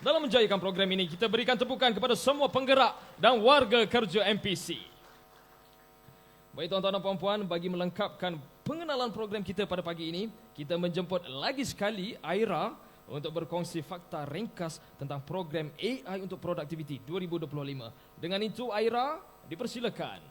Dalam menjayakan program ini, kita berikan tepukan kepada semua penggerak dan warga kerja MPC. Baik tuan-tuan dan puan-puan, bagi melengkapkan pengenalan program kita pada pagi ini, kita menjemput lagi sekali Aira untuk berkongsi fakta ringkas tentang program AI untuk Produktiviti 2025. Dengan itu, Aira, dipersilakan.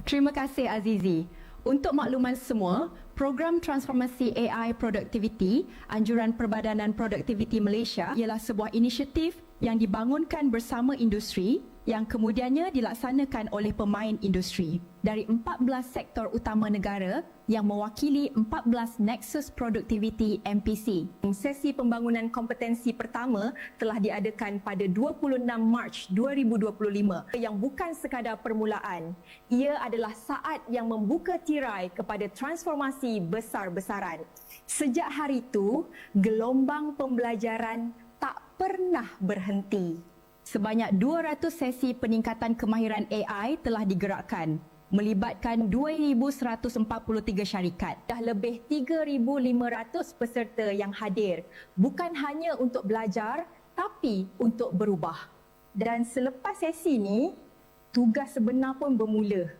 Terima kasih Azizi. Untuk makluman semua, program transformasi AI Produktiviti Anjuran Perbadanan Produktiviti Malaysia ialah sebuah inisiatif yang dibangunkan bersama industri yang kemudiannya dilaksanakan oleh pemain industri dari 14 sektor utama negara yang mewakili 14 Nexus Productivity MPC. Sesi pembangunan kompetensi pertama telah diadakan pada 26 Mac 2025 yang bukan sekadar permulaan. Ia adalah saat yang membuka tirai kepada transformasi besar-besaran. Sejak hari itu, gelombang pembelajaran tak pernah berhenti. Sebanyak 200 sesi peningkatan kemahiran AI telah digerakkan, melibatkan 2,143 syarikat. Dah lebih 3,500 peserta yang hadir, bukan hanya untuk belajar, tapi untuk berubah. Dan selepas sesi ini, tugas sebenar pun bermula.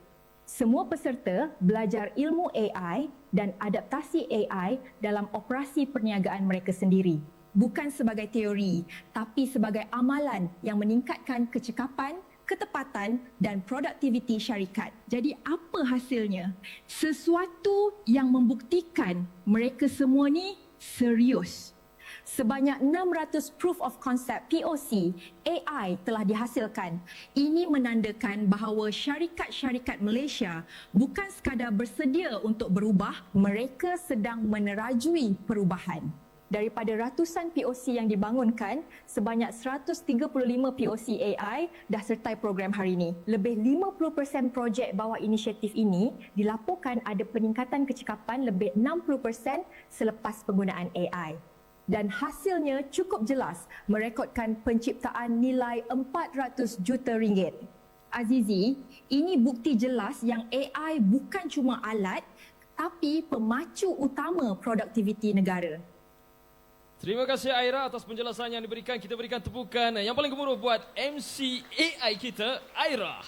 Semua peserta belajar ilmu AI dan adaptasi AI dalam operasi perniagaan mereka sendiri. Bukan sebagai teori, tapi sebagai amalan yang meningkatkan kecekapan, ketepatan dan produktiviti syarikat. Jadi apa hasilnya? Sesuatu yang membuktikan mereka semua ni serius. Sebanyak 600 proof of concept POC AI telah dihasilkan. Ini menandakan bahawa syarikat-syarikat Malaysia bukan sekadar bersedia untuk berubah, mereka sedang menerajui perubahan. Daripada ratusan POC yang dibangunkan, sebanyak 135 POC AI dah sertai program hari ini. Lebih 50% projek bawah inisiatif ini dilaporkan ada peningkatan kecekapan lebih 60% selepas penggunaan AI. Dan hasilnya cukup jelas, merekodkan penciptaan nilai 400 juta ringgit. Azizi, ini bukti jelas yang AI bukan cuma alat, tapi pemacu utama produktiviti negara. Terima kasih Aira atas penjelasan yang diberikan. Kita berikan tepukan yang paling gemuruh buat MC AI kita, Aira.